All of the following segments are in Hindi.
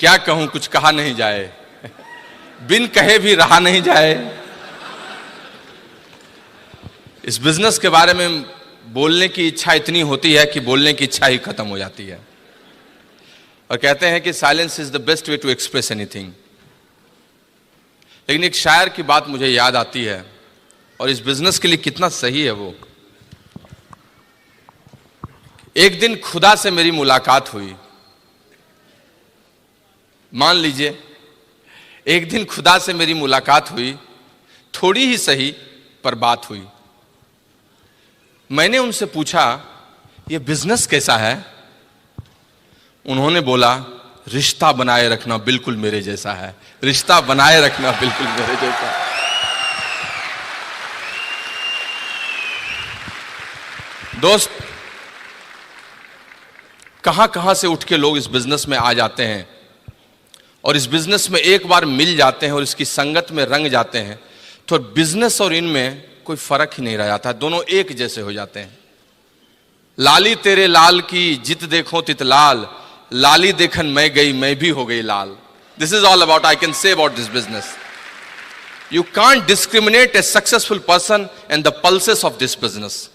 क्या कहूं, कुछ कहा नहीं जाए, बिन कहे भी रहा नहीं जाए। इस बिजनेस के बारे में बोलने की इच्छा इतनी होती है कि बोलने की इच्छा ही खत्म हो जाती है। और कहते हैं कि silence is the best way to express anything. लेकिन एक शायर की बात मुझे याद आती है और इस बिजनेस के लिए कितना सही है वो। एक दिन खुदा से मेरी मुलाकात हुई। मान लीजिए एक दिन खुदा से मेरी मुलाकात हुई, थोड़ी ही सही पर बात हुई। मैंने उनसे पूछा ये बिजनेस कैसा है? उन्होंने बोला रिश्ता बनाए रखना बिल्कुल मेरे जैसा है, रिश्ता बनाए रखना बिल्कुल मेरे जैसा है। दोस्त, कहां कहां से उठ के लोग इस बिजनेस में आ जाते हैं और इस बिजनेस में एक बार मिल जाते हैं और इसकी संगत में रंग जाते हैं तो बिजनेस और इनमें कोई फर्क ही नहीं रह जाता, दोनों एक जैसे हो जाते हैं। लाली तेरे लाल की जित देखो तित लाल, लाली देखन मैं गई मैं भी हो गई लाल। This is all about I can say about this business. You can't discriminate a successful person and the pulses of this business.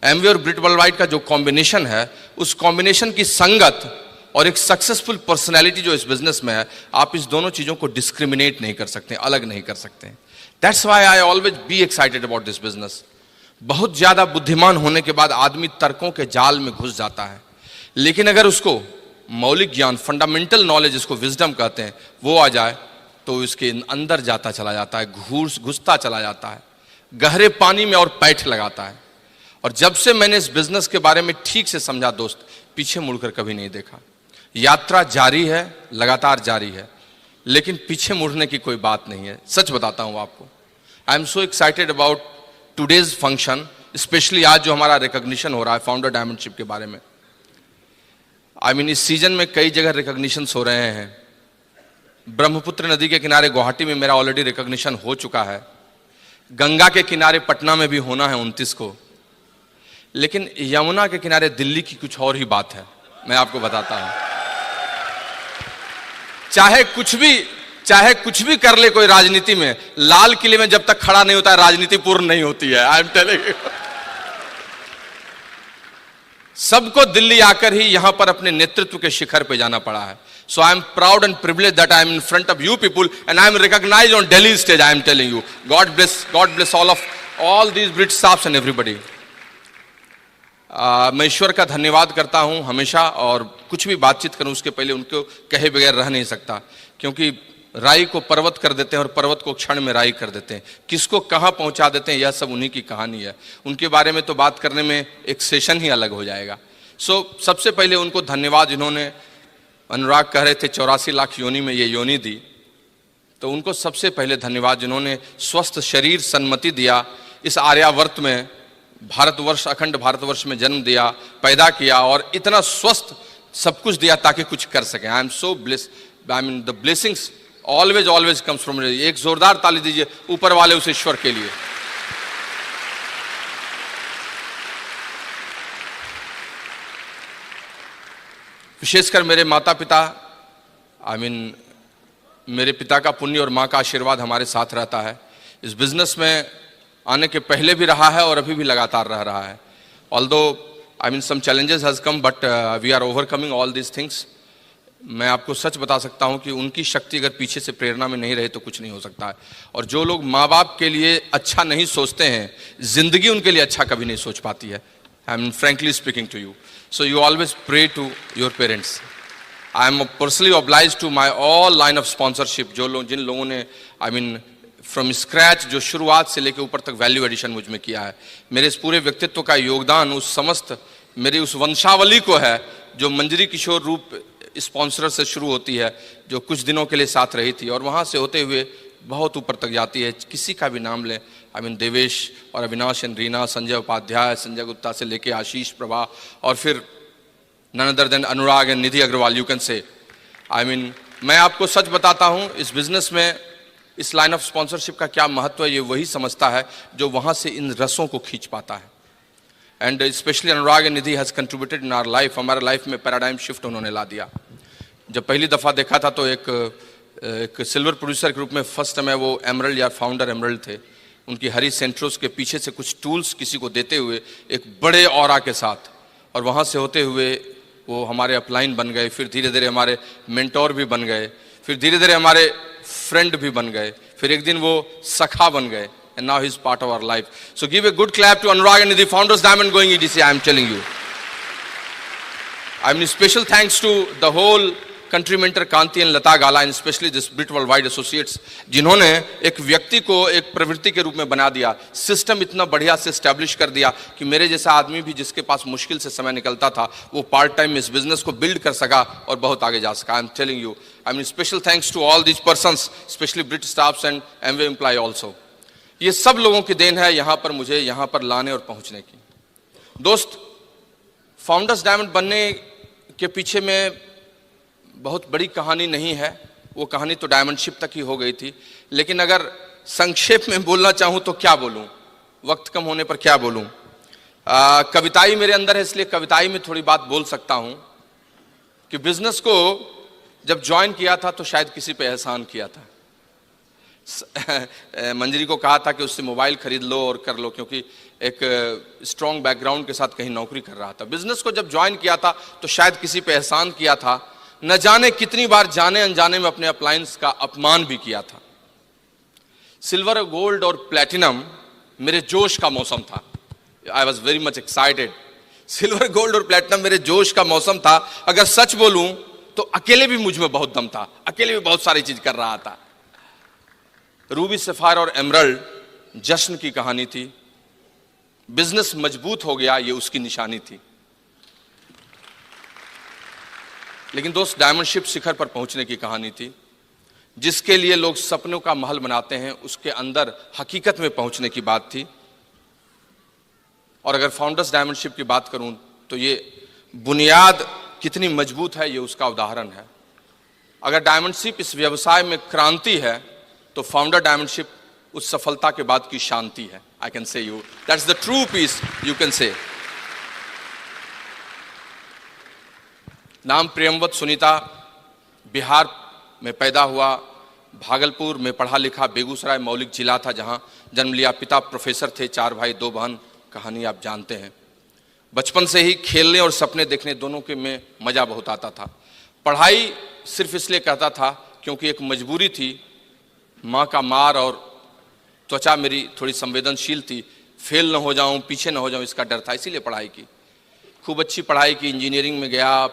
Amway और ब्रिट वर्ल्डवाइड का जो कॉम्बिनेशन है, उस कॉम्बिनेशन की संगत और एक सक्सेसफुल पर्सनैलिटी जो इस बिजनेस में है, आप इस दोनों चीजों को डिस्क्रिमिनेट नहीं कर सकते, अलग नहीं कर सकते। That's why I always be excited about this business. बहुत ज्यादा बुद्धिमान होने के बाद आदमी तर्कों के जाल में घुस जाता है, लेकिन अगर उसको मौलिक ज्ञान, फंडामेंटल नॉलेज, इसको विजडम कहते हैं, वो आ जाए तो इसके अंदर जाता चला जाता है, घुसता चला जाता है, गहरे पानी में और पैठ लगाता है। और जब से मैंने इस बिजनेस के बारे में ठीक से समझा दोस्त, पीछे मुड़कर कभी नहीं देखा। यात्रा जारी है, लगातार जारी है, लेकिन पीछे मुड़ने की कोई बात नहीं है। सच बताता हूं आपको, I am so excited about today's function, specially आज जो हमारा रिकॉग्निशन हो रहा है फाउंडर डायमंडशिप के बारे में। आई मीन इस सीजन में कई जगह रिकॉग्निशन हो रहे हैं। ब्रह्मपुत्र नदी के किनारे गुवाहाटी में मेरा ऑलरेडी रिकॉग्निशन हो चुका है, गंगा के किनारे पटना में भी होना है 29 को, लेकिन यमुना के किनारे दिल्ली की कुछ और ही बात है। मैं आपको बताता हूं, चाहे कुछ भी कर ले कोई राजनीति में, लाल किले में जब तक खड़ा नहीं होता है राजनीति पूर्ण नहीं होती है। I am telling you. सबको दिल्ली आकर ही यहां पर अपने नेतृत्व के शिखर पे जाना पड़ा है। So I am proud and privilege that I am in front of you people and I am recognized on Delhi stage. I am telling you, God bless all these Brit staffs and everybody. मैं ईश्वर का धन्यवाद करता हूं हमेशा, और कुछ भी बातचीत करूं उसके पहले उनको कहे बगैर रह नहीं सकता, क्योंकि राई को पर्वत कर देते हैं और पर्वत को क्षण में राई कर देते हैं। किसको कहां पहुंचा देते हैं यह सब उन्हीं की कहानी है। उनके बारे में तो बात करने में एक सेशन ही अलग हो जाएगा। सबसे पहले उनको धन्यवाद, जिन्होंने, अनुराग कह रहे थे 84 लाख योनि में ये योनि दी, तो उनको सबसे पहले धन्यवाद जिन्होंने स्वस्थ शरीर सन्मति दिया, इस आर्यावर्त में भारतवर्ष, अखंड भारतवर्ष में जन्म दिया, पैदा किया और इतना स्वस्थ सब कुछ दिया ताकि कुछ कर सके। I am so blessed. I mean the blessings always comes from. एक जोरदार ताली दीजिए ऊपर वाले उस ईश्वर के लिए। विशेषकर मेरे माता पिता, आई मीन मेरे पिता का पुण्य और माँ का आशीर्वाद हमारे साथ रहता है। इस बिजनेस में आने के पहले भी रहा है और अभी भी लगातार रह रहा है। Although I mean some challenges has come, but we are overcoming all these things. मैं आपको सच बता सकता हूं कि उनकी शक्ति अगर पीछे से प्रेरणा में नहीं रहे तो कुछ नहीं हो सकता है। और जो लोग माँ बाप के लिए अच्छा नहीं सोचते हैं, जिंदगी उनके लिए अच्छा कभी नहीं सोच पाती है। I am frankly speaking to you, so you always pray to your parents. I am personally obliged to my all line of sponsorship, जिन लोगों ने आई मीन फ्रॉम स्क्रैच, जो शुरुआत से लेकर ऊपर तक वैल्यू एडिशन मुझ में किया है। मेरे इस पूरे व्यक्तित्व का योगदान उस समस्त मेरी उस वंशावली को है जो मंजरी किशोर रूप स्पॉन्सर से शुरू होती है, जो कुछ दिनों के लिए साथ रही थी और वहाँ से होते हुए बहुत ऊपर तक जाती है। किसी का भी नाम लें, आई मीन देवेश और अविनाश एंड रीना, संजय उपाध्याय, संजय गुप्ता से लेके आशीष प्रभा, और फिर none other than Anurag and Nidhi Agarwal. You can say, I mean मैं आपको सच बताता हूँ, इस बिजनेस में इस लाइन ऑफ स्पॉन्सरशिप का क्या महत्व है ये वही समझता है जो वहाँ से इन रसों को खींच पाता है। And specially Anurag and Nidhi has contributed in our life. हमारे लाइफ में पैराडाइम शिफ्ट उन्होंने ला दिया। जब पहली दफ़ा देखा था तो एक सिल्वर प्रोड्यूसर के रूप में फर्स्ट टाइम वो एमरल्ड या फाउंडर एमरल्ड थे, उनकी हरी सेंट्रोस के पीछे से कुछ टूल्स किसी को देते हुए एक बड़े ऑरा के साथ, और वहाँ से होते हुए वो हमारे अपलाइन बन गए, फिर धीरे धीरे हमारे मेंटोर भी बन गए, फिर धीरे धीरे हमारे फ्रेंड भी बन गए, फिर एक दिन वो सखा बन गए, and now he's part of our life. So give a good clap to Anurag and the Founders Diamond going EDC, I am telling you. I mean special thanks to the whole country mentor Kanti and Lata Gala and especially this Brit Worldwide Associates, जिन्होंने एक व्यक्ति को एक प्रवृत्ति के रूप में बना दिया, सिस्टम इतना बढ़िया से एस्टैब्लिश कर दिया कि मेरे जैसा आदमी भी जिसके पास मुश्किल से समय निकलता था वो पार्ट टाइम इस बिजनेस को बिल्ड कर सका और बहुत आगे जा सका. I am telling you, I mean special thanks to all these persons, specially Brit staffs and Amway employ also. ये सब लोगों की देन है यहाँ पर मुझे यहाँ पर लाने और पहुँचने की. दोस्त, फाउंडर्स डायमंड बनने के पीछे में बहुत बड़ी कहानी नहीं है, वो कहानी तो डायमंडशिप तक ही हो गई थी, लेकिन अगर संक्षेप में बोलना चाहूँ तो क्या बोलूँ, वक्त कम होने पर क्या बोलूँ. कविताई मेरे अंदर है, इसलिए कविताई में थोड़ी बात बोल सकता हूँ कि बिजनेस को जब ज्वाइन किया था तो शायद किसी पे एहसान किया था. मंजरी को कहा था कि उससे मोबाइल खरीद लो और कर लो, क्योंकि एक स्ट्रॉन्ग बैकग्राउंड के साथ कहीं नौकरी कर रहा था. बिजनेस को जब ज्वाइन किया था तो शायद किसी पे एहसान किया था, न जाने कितनी बार जाने अनजाने में अपने अपलायंस का अपमान भी किया था. सिल्वर, गोल्ड और प्लैटिनम मेरे जोश का मौसम था. I was very much excited. Silver, gold और प्लैटिनम मेरे जोश का मौसम था. अगर सच बोलूं तो अकेले भी मुझ में बहुत दम था, अकेले भी बहुत सारी चीज कर रहा था. रूबी, सफायर और एमरल्ड जश्न की कहानी थी. बिजनेस मजबूत हो गया, ये उसकी निशानी थी. लेकिन दोस्त, डायमंडशिप शिखर पर पहुंचने की कहानी थी. जिसके लिए लोग सपनों का महल बनाते हैं, उसके अंदर हकीकत में पहुंचने की बात थी. और अगर फाउंडर्स डायमंडशिप की बात करूं तो ये बुनियाद कितनी मजबूत है, ये उसका उदाहरण है. अगर डायमंडशिप इस व्यवसाय में क्रांति है तो फाउंडर डायमंडशिप उस सफलता के बाद की शांति है. I can say you that's the true peace, you can say. नाम प्रियमवत सुनीता, बिहार में पैदा हुआ, भागलपुर में पढ़ा लिखा, बेगूसराय मौलिक जिला था जहां जन्म लिया. पिता प्रोफेसर थे, 4 भाई 2 बहन, कहानी आप जानते हैं. बचपन से ही खेलने और सपने देखने दोनों के में मजा बहुत आता था. पढ़ाई सिर्फ इसलिए करता था क्योंकि एक मजबूरी थी. माँ का मार और त्वचा मेरी थोड़ी संवेदनशील थी, फेल न हो जाऊं, पीछे न हो जाऊं, इसका डर था, इसीलिए पढ़ाई की. खूब अच्छी पढ़ाई की, इंजीनियरिंग में गया,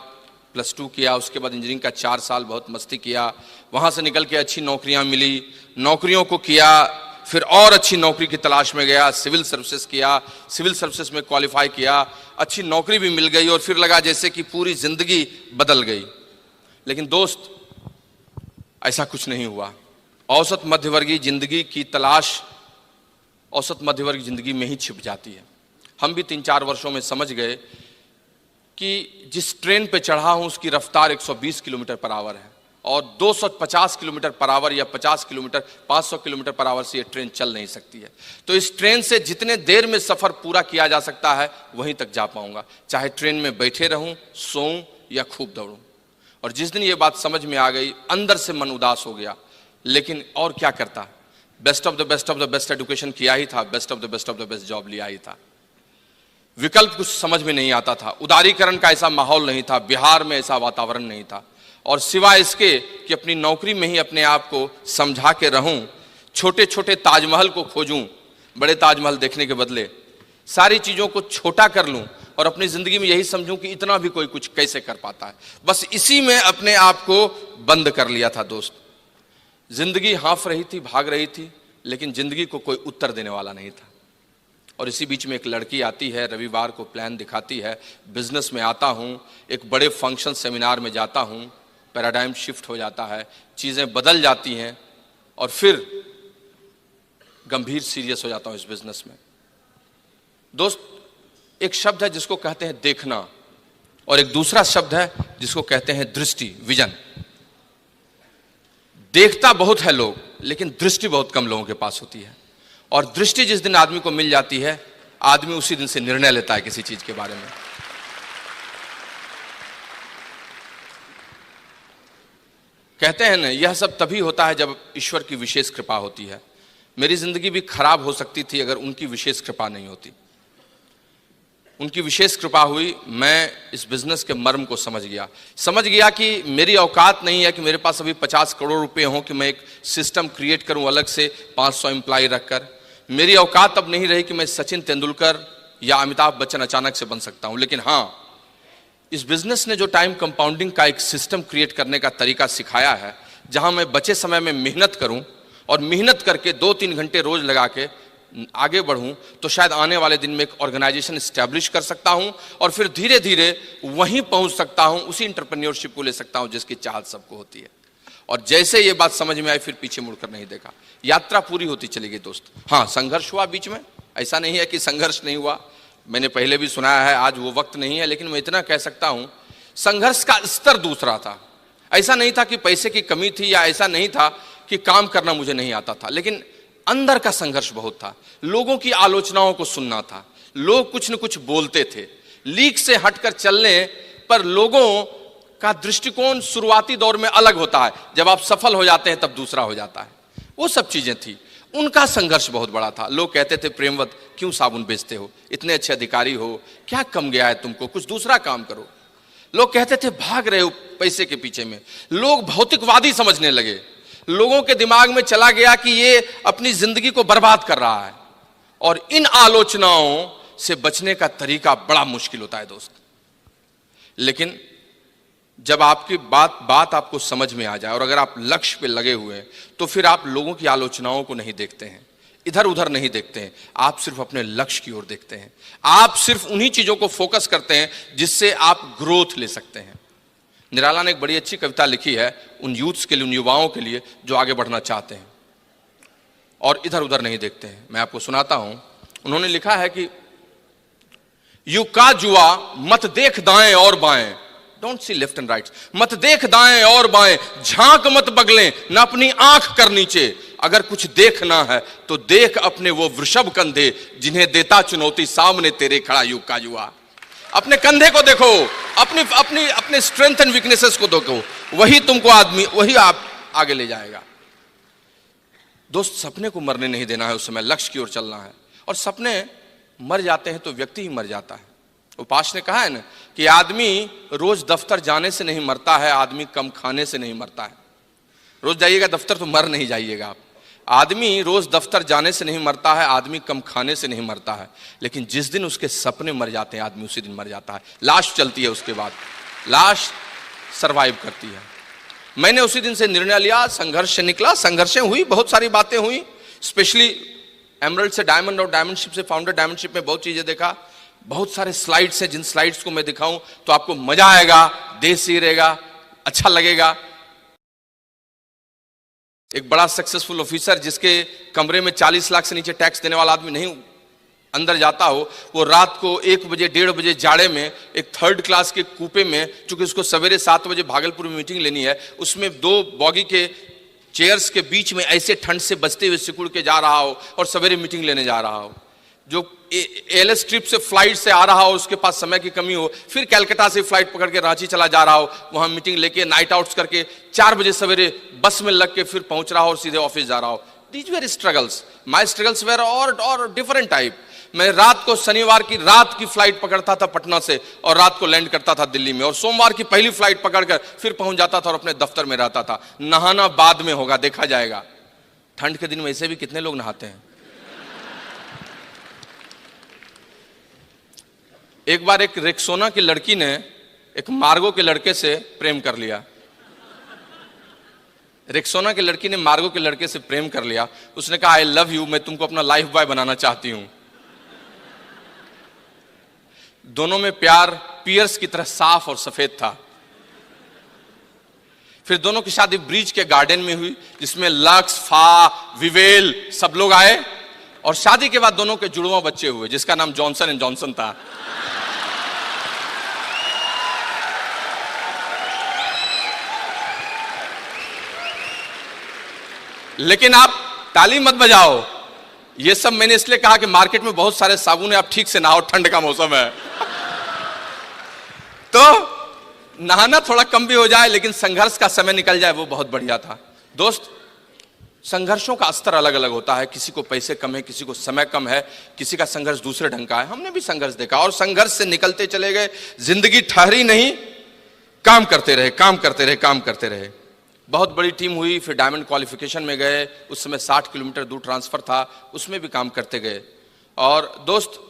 +2 किया, उसके बाद इंजीनियरिंग का 4 साल बहुत मस्ती किया. वहाँ से निकल के अच्छी नौकरियाँ मिली, नौकरियों को किया, फिर और अच्छी नौकरी की तलाश में गया, सिविल सर्विसेज किया, सिविल सर्विसेज में क्वालिफाई किया, अच्छी नौकरी भी मिल गई और फिर लगा जैसे कि पूरी जिंदगी बदल गई. लेकिन दोस्त, ऐसा कुछ नहीं हुआ. औसत मध्यवर्गीय जिंदगी की तलाश औसत मध्यवर्गीय जिंदगी में ही छिप जाती है. हम भी 3-4 वर्षों में समझ गए कि जिस ट्रेन पे चढ़ा हूं उसकी रफ्तार 120 किलोमीटर पर आवर है और 250 किलोमीटर पर आवर या 50 किलोमीटर 500 किलोमीटर पर आवर से ये ट्रेन चल नहीं सकती है. तो इस ट्रेन से जितने देर में सफर पूरा किया जा सकता है वहीं तक जा पाऊंगा, चाहे ट्रेन में बैठे रहूं, सोऊं या खूब दौड़ूं. और जिस दिन ये बात समझ में आ गई, अंदर से मन उदास हो गया. लेकिन और क्या करता, best of the best education किया ही था, best of the best job लिया ही था. विकल्प कुछ समझ में नहीं आता था. उदारीकरण का ऐसा माहौल नहीं था, बिहार में ऐसा वातावरण नहीं था. और सिवाय इसके कि अपनी नौकरी में ही अपने आप को समझा के रहूं, छोटे छोटे ताजमहल को खोजूं, बड़े ताजमहल देखने के बदले सारी चीजों को छोटा कर लूं और अपनी जिंदगी में यही समझूं कि इतना भी कोई कुछ कैसे कर पाता है. बस इसी में अपने आप को बंद कर लिया था. दोस्त, जिंदगी हाँफ रही थी, भाग रही थी, लेकिन जिंदगी को कोई उत्तर देने वाला नहीं था. और इसी बीच में एक लड़की आती है, रविवार को प्लान दिखाती है, बिजनेस में आता हूँ, एक बड़े फंक्शन सेमिनार में जाता हूँ, पैराडाइम शिफ्ट हो जाता है, चीज़ें बदल जाती हैं और फिर गंभीर सीरियस हो जाता हूँ इस बिजनेस में. दोस्त, एक शब्द है जिसको कहते हैं देखना और एक दूसरा शब्द है जिसको कहते हैं दृष्टि, विजन. देखता बहुत है लोग, लेकिन दृष्टि बहुत कम लोगों के पास होती है. और दृष्टि जिस दिन आदमी को मिल जाती है, आदमी उसी दिन से निर्णय लेता है किसी चीज के बारे में. कहते हैं ना, यह सब तभी होता है जब ईश्वर की विशेष कृपा होती है। मेरी जिंदगी भी खराब हो सकती थी अगर उनकी विशेष कृपा नहीं होती। उनकी विशेष कृपा हुई, मैं इस बिजनेस के मर्म को समझ गया कि मेरी औकात नहीं है कि मेरे पास अभी 50 करोड़ रुपए हों कि मैं एक सिस्टम क्रिएट करूं अलग से 500 एम्प्लॉय रखकर। मेरी औकात अब नहीं रही कि मैं सचिन तेंदुलकर या अमिताभ बच्चन अचानक से बन सकता हूं। लेकिन हाँ, इस बिजनेस ने जो टाइम कंपाउंडिंग का एक सिस्टम क्रिएट करने का तरीका सिखाया है, जहां मैं बचे समय में मेहनत करूं और मेहनत करके 2-3 घंटे रोज लगा के आगे बढ़ूं, तो शायद आने वाले दिन में एक ऑर्गेनाइजेशन एस्टैब्लिश कर सकता हूं और फिर धीरे धीरे वहीं पहुंच सकता हूं, उसी एंटरप्रेन्योरशिप को ले सकता हूं जिसकी चाहत सबको होती है। और जैसे ये बात समझ में आई, फिर पीछे मुड़कर नहीं देखा। यात्रा पूरी होती चली गई दोस्त। हाँ, संघर्ष हुआ बीच में, ऐसा नहीं है कि संघर्ष नहीं हुआ। मैंने पहले भी सुनाया है, आज वो वक्त नहीं है, लेकिन मैं इतना कह सकता हूं, संघर्ष का स्तर दूसरा था। ऐसा नहीं था कि पैसे की कमी थी, या ऐसा नहीं था कि काम करना मुझे नहीं आता था, लेकिन अंदर का संघर्ष बहुत था। लोगों की आलोचनाओं को सुनना था, लोग कुछ न कुछ बोलते थे। लीक से हटकर चलने पर लोगों का दृष्टिकोण शुरुआती दौर में अलग होता है, जब आप सफल हो जाते हैं तब दूसरा हो जाता है। वो सब चीजें थी। उनका संघर्ष बहुत बड़ा था। लोग कहते थे, प्रेमवत क्यों साबुन बेचते हो, इतने अच्छे अधिकारी हो, क्या कम गया है तुमको, कुछ दूसरा काम करो। लोग कहते थे, भाग रहे हो पैसे के पीछे में। लोग भौतिकवादी समझने लगे। लोगों के दिमाग में चला गया कि ये अपनी जिंदगी को बर्बाद कर रहा है। और इन आलोचनाओं से बचने का तरीका बड़ा मुश्किल होता है दोस्त। लेकिन जब आपकी बात आपको समझ में आ जाए और अगर आप लक्ष्य पे लगे हुए हैं, तो फिर आप लोगों की आलोचनाओं को नहीं देखते हैं, इधर उधर नहीं देखते हैं, आप सिर्फ अपने लक्ष्य की ओर देखते हैं। आप सिर्फ उन्हीं चीजों को फोकस करते हैं जिससे आप ग्रोथ ले सकते हैं। निराला ने एक बड़ी अच्छी कविता लिखी है उन यूथ्स के लिए, उन युवाओं के लिए जो आगे बढ़ना चाहते हैं और इधर उधर नहीं देखते हैं। मैं आपको सुनाता हूं। उन्होंने लिखा है कि युग का जुआ मत देख दाएं और बाएं, don't see left and right, मत देख दाएं और बाएं, झांक मत बगलें न अपनी आंख कर नीचे। अगर कुछ देखना है तो देख अपने वो वृषभ कंधे, जिन्हें देता चुनौती सामने तेरे खड़ा युग का जुआ। अपने कंधे को देखो, अपने स्ट्रेंथ एंड वीकनेसेस को देखो, वही तुमको वही आप आगे ले जाएगा। दोस्त, सपने को मरने नहीं देना है, उस समय लक्ष्य की ओर चलना है। और सपने मर जाते हैं तो व्यक्ति ही मर जाता है। उपास ने कहा है ना कि आदमी रोज दफ्तर जाने से नहीं मरता है, आदमी कम खाने से नहीं मरता है। रोज जाइएगा दफ्तर तो मर नहीं जाइएगा आप। आदमी रोज दफ्तर जाने से नहीं मरता है, आदमी कम खाने से नहीं मरता है, लेकिन जिस दिन उसके सपने मर जाते हैं आदमी उसी दिन मर जाता है। लाश चलती है, उसके बाद लाश सरवाइव करती है। मैंने उसी दिन से निर्णय लिया, संघर्ष से निकला, संघर्षें हुई, बहुत सारी बातें हुई, स्पेशली एमरल्ड से डायमंड और डायमंडशिप से फाउंडर डायमंडशिप में बहुत चीजें देखा। बहुत सारे स्लाइड्स हैं, जिन स्लाइड्स को मैं दिखाऊं तो आपको मजा आएगा, देश ही रहेगा, अच्छा लगेगा। एक बड़ा सक्सेसफुल ऑफिसर जिसके कमरे में 40 लाख से नीचे टैक्स देने वाला आदमी नहीं अंदर जाता हो, वो रात को 1 बजे 1:30 बजे जाड़े में एक 3rd क्लास के कूपे में, चूंकि उसको सवेरे 7 बजे भागलपुर में मीटिंग लेनी है, उसमें 2 बॉगी के चेयर्स के बीच में ऐसे ठंड से बचते हुए सिकुड़ के जा रहा हो और सवेरे मीटिंग लेने जा रहा हो। जो एलएस ट्रिप से फ्लाइट से आ रहा हो, उसके पास समय की कमी हो, फिर कलकत्ता से फ्लाइट पकड़ के रांची चला जा रहा हो, वहां मीटिंग लेके नाइट आउट्स करके 4 बजे सवेरे बस में लग के फिर पहुंच रहा हो और सीधे ऑफिस जा रहा हो। These were struggles, my struggles were और डिफरेंट टाइप। मैं रात को शनिवार की रात की फ्लाइट पकड़ता था पटना से और रात को लैंड करता था दिल्ली में, और सोमवार की पहली फ्लाइट पकड़कर फिर पहुंच जाता था और अपने दफ्तर में रहता था। नहाना बाद में होगा, देखा जाएगा। ठंड के दिन में ऐसे भी कितने लोग नहाते हैं। एक बार एक रेक्सोना की लड़की ने एक मार्गो के लड़के से प्रेम कर लिया। रेक्सोना की लड़की ने मार्गो के लड़के से प्रेम कर लिया। उसने कहा, आई लव यू, मैं तुमको अपना लाइफ बॉय बनाना चाहती हूं। दोनों में प्यार पियर्स की तरह साफ और सफेद था। फिर दोनों की शादी ब्रिज के गार्डन में हुई, जिसमें लक्स, फा, विवेल सब लोग आए, और शादी के बाद दोनों के जुड़वा बच्चे हुए, जिसका नाम जॉनसन एंड जॉनसन था। लेकिन आप ताली मत बजाओ, ये सब मैंने इसलिए कहा कि मार्केट में बहुत सारे साबुन है, आप ठीक से नहाओ, ठंड का मौसम है। तो नहाना थोड़ा कम भी हो जाए लेकिन संघर्ष का समय निकल जाए वो बहुत बढ़िया था। दोस्त, संघर्षों का स्तर अलग अलग होता है, किसी को पैसे कम है, किसी को समय कम है, किसी का संघर्ष दूसरे ढंग का है। हमने भी संघर्ष देखा और संघर्ष से निकलते चले गए, जिंदगी ठहरी नहीं, काम करते रहे, काम करते रहे, काम करते रहे। बहुत बड़ी टीम हुई, फिर डायमंड क्वालिफिकेशन में गए, उस समय 60 किलोमीटर दूर ट्रांसफर था, उसमें भी काम करते गए। और दोस्त,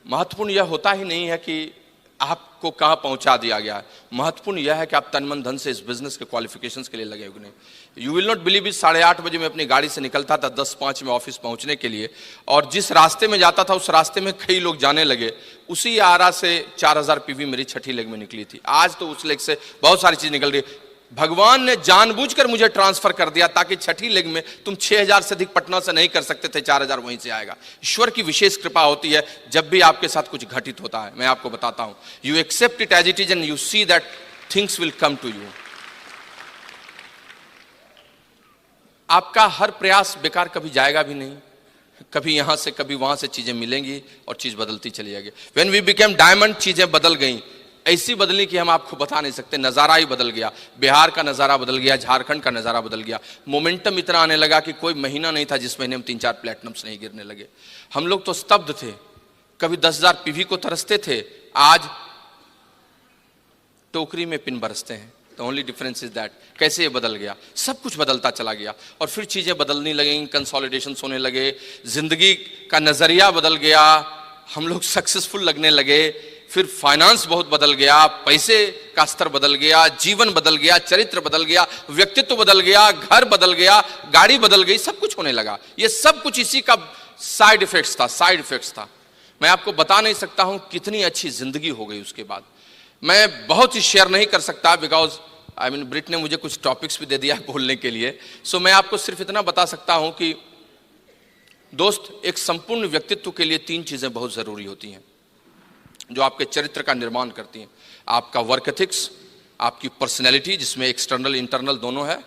महत्वपूर्ण यह होता ही नहीं है कि आपको कहां पहुंचा दिया गया है, महत्वपूर्ण यह है कि आप तन मन धन से इस बिजनेस के क्वालिफिकेशंस के लिए लगे हो कि नहीं। You will not believe it, 8:30 बजे मैं अपनी गाड़ी से निकलता था 10:05 में ऑफिस पहुंचने के लिए, और जिस रास्ते में जाता था उस रास्ते में कई लोग जाने लगे। उसी आरा से 4000 पीवी मेरी छठी लेग में निकली थी, आज तो उस लेग से बहुत सारी चीज निकल रही। भगवान ने जानबूझकर मुझे ट्रांसफर कर दिया ताकि छठी लेग में तुम 6000 से अधिक पटना से नहीं कर सकते थे, 4000 वहीं से आएगा। ईश्वर की विशेष कृपा होती है जब भी आपके साथ कुछ घटित होता है। मैं आपको बताता हूं, you accept it as it is and you see that things will come to you. आपका हर प्रयास बेकार कभी जाएगा भी नहीं, कभी यहां से कभी वहां से चीजें मिलेंगी और चीज बदलती चली जाएगी। व्हेन वी बिकेम डायमंड, चीजें बदल गई, ऐसी बदली कि हम आपको बता नहीं सकते। नजारा ही बदल गया, बिहार का नजारा बदल गया, झारखंड का नजारा बदल गया। मोमेंटम इतना आने लगा कि कोई महीना नहीं था जिस महीने में 3-4 प्लेटिनम्स नहीं गिरने लगे। हम लोग तो स्तब्ध थे, कभी 10,000 पीवी को तरसते थे, आज टोकरी में पिन बरसते हैं। The only difference is that. कैसे ये बदल गया, सब कुछ बदलता चला गया और फिर चीजें बदलने लगेंगी, कंसोलिडेशन होने लगे, जिंदगी का नजरिया बदल गया, हम लोग सक्सेसफुल लगने लगे, फिर फाइनेंस बहुत बदल गया, पैसे का स्तर बदल गया, जीवन बदल गया, चरित्र बदल गया, व्यक्तित्व बदल गया, घर बदल गया, गाड़ी बदल गई, सब कुछ होने लगा। ये सब कुछ इसी का साइड इफेक्ट्स था। मैं आपको बता नहीं सकता हूं कितनी अच्छी जिंदगी हो गई उसके बाद। मैं बहुत ही शेयर नहीं कर सकता बिकॉज ब्रिट ने मुझे कुछ टॉपिक्स भी दे दिया बोलने के लिए। सो मैं आपको सिर्फ इतना बता सकता हूं कि दोस्त, एक संपूर्ण व्यक्तित्व के लिए 3 चीजें बहुत जरूरी होती हैं जो आपके चरित्र का निर्माण करती हैं। आपका वर्क एथिक्स, आपकी पर्सनैलिटी जिसमें एक्सटर्नल इंटरनल दोनों है,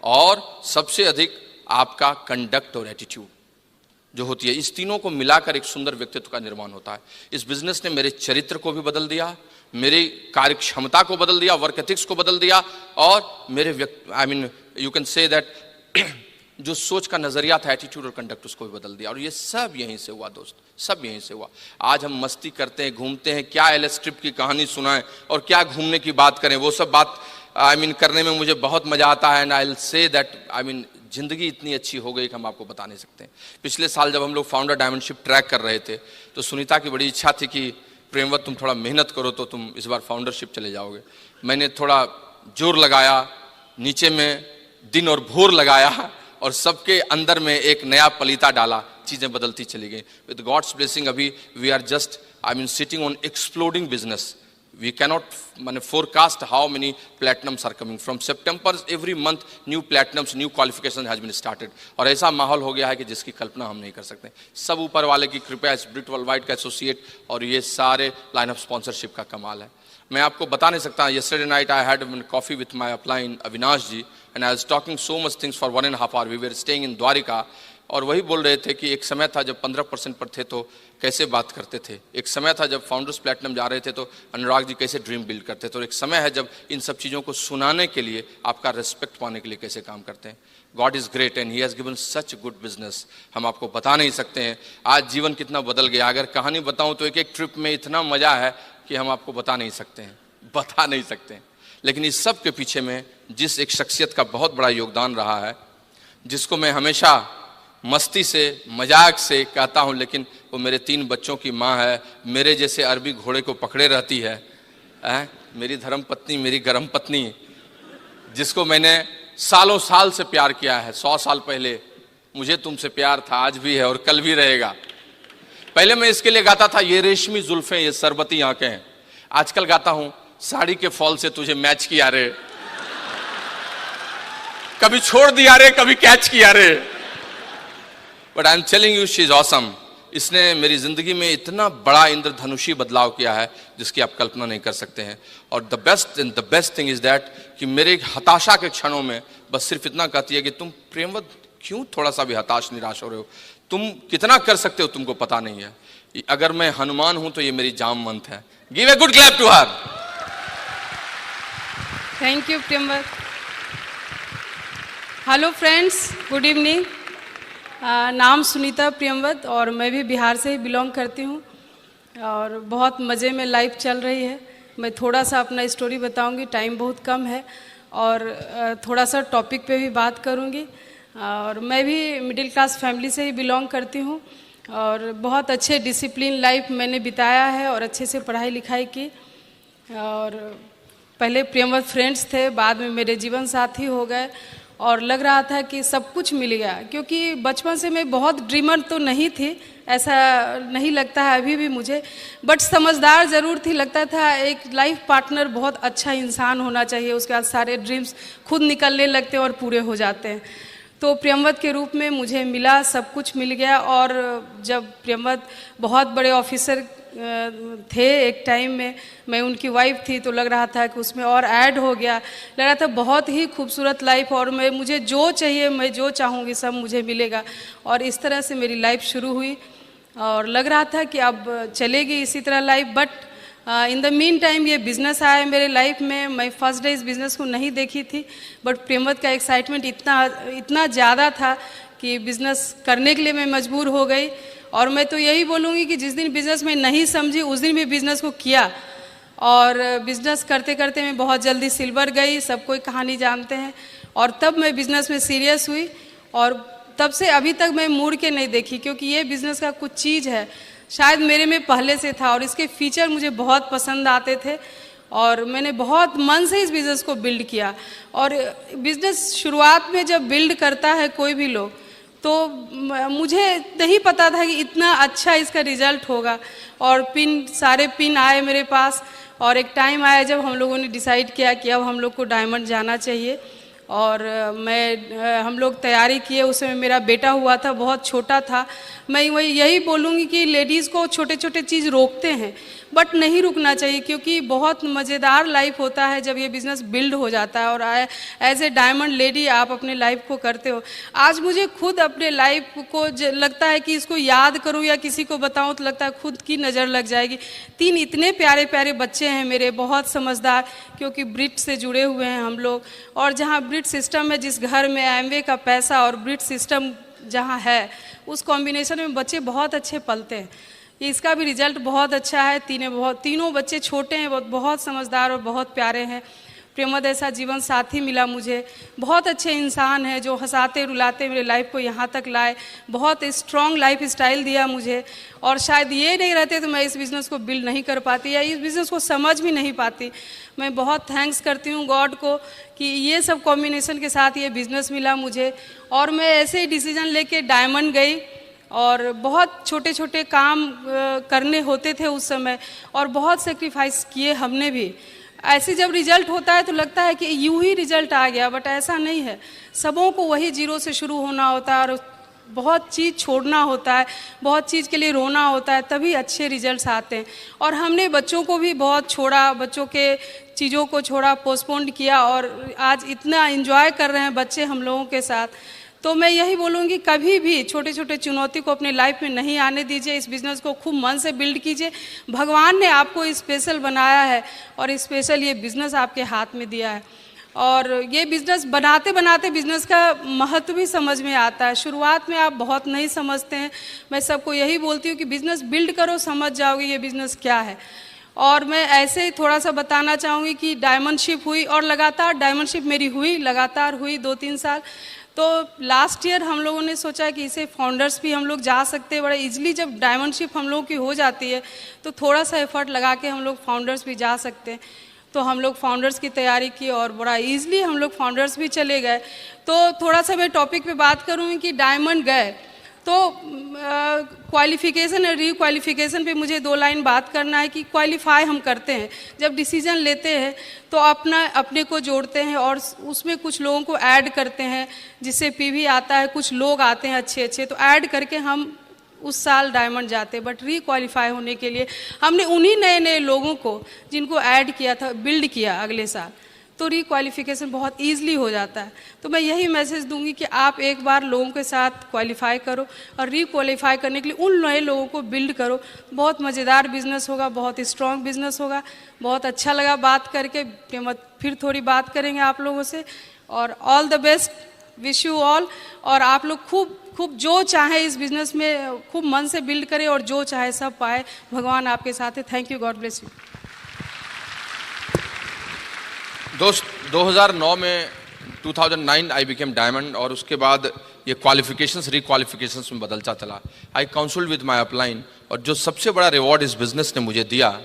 और सबसे अधिक आपका कंडक्ट और एटीट्यूड जो होती है। इस तीनों को मिलाकर एक सुंदर व्यक्तित्व का निर्माण होता है। इस बिजनेस ने मेरे चरित्र को भी बदल दिया, मेरी कार्य क्षमता को बदल दिया, वर्क एथिक्स को बदल दिया, और मेरे यू कैन से दैट जो सोच का नजरिया था, एटीट्यूड और कंडक्ट, उसको भी बदल दिया। और ये सब यहीं से हुआ दोस्त, सब यहीं से हुआ। आज हम मस्ती करते हैं, घूमते हैं, क्या एलएस ट्रिप की कहानी सुनाएं और क्या घूमने की बात करें, वो सब बात करने में मुझे बहुत मजा आता है। And I will say that जिंदगी इतनी अच्छी हो गई कि हम आपको बता नहीं सकते। पिछले साल जब हम लोग फाउंडर डायमंडशिप ट्रैक कर रहे थे तो सुनीता की बड़ी इच्छा थी कि प्रेमवत तुम थोड़ा मेहनत करो तो तुम इस बार फाउंडरशिप चले जाओगे। मैंने थोड़ा जोर लगाया, नीचे में दिन और भोर लगाया और सबके अंदर में एक नया पलीता डाला, चीजें बदलती चली गई। विद गॉड्स ब्लेसिंग अभी we are just sitting on exploding business. We cannot forecast how many platinums are coming from September. Every month new platinums, new qualification has been started. और ऐसा माहौल हो गया है कि जिसकी कल्पना हम नहीं कर सकते। सब ऊपर वाले की कृपया, ब्रिट वर्ल्डवाइड का एसोसिएट और ये सारे लाइन ऑफ स्पॉन्सरशिप का कमाल है। मैं आपको बता नहीं सकता। yesterday night I had coffee with my upline Avinash ji and I was talking so much things for 1.5 hours. We were staying in Dwarika और वही बोल रहे थे कि एक समय था जब 15% पर थे तो कैसे बात करते थे, एक समय था जब फाउंडर्स प्लेटिनम जा रहे थे तो अनुराग जी कैसे ड्रीम बिल्ड करते थे, और एक समय है जब इन सब चीज़ों को सुनाने के लिए, आपका रिस्पेक्ट पाने के लिए कैसे काम करते हैं। God is great and he has given such good business. हम आपको बता नहीं सकते हैं आज जीवन कितना बदल गया। अगर कहानी बताऊं तो एक ट्रिप में इतना मज़ा है कि हम आपको बता नहीं सकते हैं। लेकिन इस सब के पीछे में जिस एक शख्सियत का बहुत बड़ा योगदान रहा है, जिसको मैं हमेशा मस्ती से, मजाक से कहता हूं, लेकिन वो मेरे 3 बच्चों की माँ है, मेरे जैसे अरबी घोड़े को पकड़े रहती है, मेरी धर्म पत्नी, मेरी गर्म पत्नी, जिसको मैंने सालों साल से प्यार किया है। 100 साल पहले मुझे तुमसे प्यार था, आज भी है और कल भी रहेगा। पहले मैं इसके लिए गाता था ये रेशमी जुल्फें, ये सरबती आंखें, आजकल गाता हूं साड़ी के फॉल से तुझे मैच किया रे, कभी छोड़ दिया रे, कभी कैच किया रे। But I am telling you she is awesome. इसने मेरी जिंदगी में इतना बड़ा इंद्रधनुषी बदलाव किया है जिसकी आप कल्पना नहीं कर सकते हैं। और the best thing is that कि मेरे हताशा के क्षणों में बस सिर्फ इतना कहती है कि तुम प्रेमवत क्यों थोड़ा सा भी हताश निराश हो रहे हो, तुम कितना कर सकते हो तुमको पता नहीं है। अगर मैं हनुमान हूं तो ये मेरी जाम मंत है। Give a good clap to her. Thank you Priyamvad. Hello friends, good evening. नाम सुनीता प्रियंवद और मैं भी बिहार से ही बिलोंग करती हूँ और बहुत मज़े में लाइफ चल रही है। मैं थोड़ा सा अपना स्टोरी बताऊंगी, टाइम बहुत कम है और थोड़ा सा टॉपिक पे भी बात करूंगी। और मैं भी मिडिल क्लास फैमिली से ही बिलोंग करती हूँ और बहुत अच्छे डिसिप्लिन लाइफ मैंने बिताया है और अच्छे से पढ़ाई लिखाई की। और पहले प्रियंवद फ्रेंड्स थे, बाद में मेरे जीवन साथी हो गए और लग रहा था कि सब कुछ मिल गया, क्योंकि बचपन से मैं बहुत ड्रीमर तो नहीं थी, ऐसा नहीं लगता है अभी भी मुझे, बट समझदार ज़रूर थी। लगता था एक लाइफ पार्टनर बहुत अच्छा इंसान होना चाहिए, उसके बाद सारे ड्रीम्स खुद निकलने लगते हैं और पूरे हो जाते हैं। तो प्रियंवद के रूप में मुझे मिला, सब कुछ मिल गया। और जब प्रियंवद बहुत बड़े ऑफिसर थे एक टाइम में, मैं उनकी वाइफ थी, तो लग रहा था कि उसमें और ऐड हो गया। लग रहा था बहुत ही खूबसूरत लाइफ और मुझे जो चाहिए, मैं जो चाहूँगी सब मुझे मिलेगा। और इस तरह से मेरी लाइफ शुरू हुई और लग रहा था कि अब चलेगी इसी तरह life. But in the mean time ये बिज़नेस आया मेरे लाइफ में। मैं फर्स्ट डे इस बिज़नेस को नहीं देखी थी, बट प्रियंवद का एक्साइटमेंट इतना ज़्यादा था कि बिज़नेस करने के लिए मैं मजबूर हो गई। और मैं तो यही बोलूँगी कि जिस दिन बिज़नेस में नहीं समझी उस दिन भी बिज़नेस को किया और बिज़नेस करते करते मैं बहुत जल्दी सिल्वर गई, सब कोई कहानी जानते हैं। और तब मैं बिज़नेस में सीरियस हुई और तब से अभी तक मैं मुड़ के नहीं देखी, क्योंकि ये बिज़नेस का कुछ चीज़ है शायद मेरे में पहले से था और इसके फीचर मुझे बहुत पसंद आते थे और मैंने बहुत मन से इस बिज़नेस को बिल्ड किया। और बिज़नेस शुरुआत में जब बिल्ड करता है कोई भी लोग, तो मुझे नहीं पता था कि इतना अच्छा इसका रिजल्ट होगा। और सारे पिन आए मेरे पास और एक टाइम आया जब हम लोगों ने डिसाइड किया कि अब हम लोग को डायमंड जाना चाहिए। और हम लोग तैयारी किए। उस समय मेरा बेटा हुआ था, बहुत छोटा था। मैं यही बोलूँगी कि लेडीज़ को छोटे छोटे चीज़ रोकते हैं, बट नहीं रुकना चाहिए, क्योंकि बहुत मज़ेदार लाइफ होता है जब ये बिज़नेस बिल्ड हो जाता है। और एज ए डायमंड लेडी आप अपने लाइफ को करते हो। आज मुझे खुद अपने लाइफ को लगता है कि इसको याद करूँ या किसी को बताऊँ तो लगता है खुद की नज़र लग जाएगी। 3 इतने प्यारे प्यारे बच्चे हैं मेरे, बहुत समझदार, क्योंकि ब्रिट से जुड़े हुए हैं हम लोग। और जहाँ ब्रिट सिस्टम है, जिस घर में एमवे का पैसा और ब्रिट सिस्टम जहाँ है, उस कॉम्बिनेशन में बच्चे बहुत अच्छे पलते हैं। इसका भी रिजल्ट बहुत अच्छा है। तीनों बच्चे छोटे हैं, बहुत समझदार और बहुत प्यारे हैं। प्रियंवद ऐसा जीवन साथी मिला मुझे, बहुत अच्छे इंसान है जो हंसाते रुलाते मेरे लाइफ को यहाँ तक लाए, बहुत स्ट्रॉन्ग लाइफ स्टाइल दिया मुझे। और शायद ये नहीं रहते तो मैं इस बिज़नेस को बिल्ड नहीं कर पाती या इस बिज़नेस को समझ भी नहीं पाती। मैं बहुत थैंक्स करती हूँ गॉड को कि ये सब कॉम्बिनेशन के साथ ये बिज़नेस मिला मुझे। और मैं ऐसे ही डिसीजन लेके डायमंड गई और बहुत छोटे छोटे काम करने होते थे उस समय और बहुत सेक्रीफाइस किए हमने भी। ऐसे जब रिजल्ट होता है तो लगता है कि यूं ही रिजल्ट आ गया, बट ऐसा नहीं है। सबों को वही जीरो से शुरू होना होता है और बहुत चीज़ छोड़ना होता है, बहुत चीज़ के लिए रोना होता है, तभी अच्छे रिजल्ट्स आते हैं। और हमने बच्चों को भी बहुत छोड़ा, बच्चों के चीज़ों को छोड़ा, पोस्टपोन किया और आज इतना एंजॉय कर रहे हैं बच्चे हम लोगों के साथ। तो मैं यही बोलूँगी, कभी भी छोटे छोटे चुनौती को अपने लाइफ में नहीं आने दीजिए। इस बिज़नेस को खूब मन से बिल्ड कीजिए। भगवान ने आपको स्पेशल बनाया है और स्पेशल ये बिज़नेस आपके हाथ में दिया है। और ये बिज़नेस बनाते बनाते बिज़नेस का महत्व भी समझ में आता है। शुरुआत में आप बहुत नहीं समझते हैं। मैं सबको यही बोलती हूँ कि बिज़नेस बिल्ड करो, समझ जाओगे ये बिज़नेस क्या है। और मैं ऐसे ही थोड़ा सा बताना चाहूँगी कि डायमंडशिप हुई और लगातार डायमंडशिप मेरी हुई, लगातार हुई 2-3 साल। तो लास्ट ईयर हम लोगों ने सोचा कि इसे फाउंडर्स भी हम लोग जा सकते हैं बड़े इजीली। जब डायमंडशिप हम लोगों की हो जाती है तो थोड़ा सा एफर्ट लगा के हम लोग फाउंडर्स भी जा सकते हैं। तो हम लोग फाउंडर्स की तैयारी की और बड़ा इजीली हम लोग फाउंडर्स भी चले गए। तो थोड़ा सा मैं टॉपिक पे बात करूँगी कि डायमंड गए तो क्वालिफिकेशन और रीक्वालिफिकेशन पे मुझे 2 लाइन बात करना है कि क्वालिफाई हम करते हैं, जब डिसीजन लेते हैं तो अपने को जोड़ते हैं और उसमें कुछ लोगों को ऐड करते हैं, जिससे पीवी आता है, कुछ लोग आते हैं अच्छे अच्छे, तो ऐड करके हम उस साल डायमंड जाते हैं। बट रीक्वालिफाई होने के लिए हमने उन्हीं नए नए लोगों को जिनको ऐड किया था बिल्ड किया अगले साल। तो रीक्वालिफिकेशन बहुत ईजिली हो जाता है। तो मैं यही मैसेज दूंगी कि आप एक बार लोगों के साथ क्वालिफाई करो और रीक्वालिफाई करने के लिए उन नए लोगों को बिल्ड करो। बहुत मज़ेदार बिजनेस होगा, बहुत स्ट्रॉन्ग बिजनेस होगा। बहुत अच्छा लगा बात करके, फिर थोड़ी बात करेंगे आप लोगों से। और all the best, wish you all. और आप लोग खूब खूब जो चाहे इस बिजनेस में खूब मन से बिल्ड करें और जो चाहे सब पाए। भगवान आपके साथ है। Thank you, God bless you. दोस्त 2009 में 2009 आई बिकेम डायमंड, और उसके बाद ये क्वालिफिकेशंस रिक्वालिफिकेशंस में बदलता चला। आई काउंसल्ड विद माय अपलाइन, और जो सबसे बड़ा रिवॉर्ड इस बिजनेस ने मुझे दिया,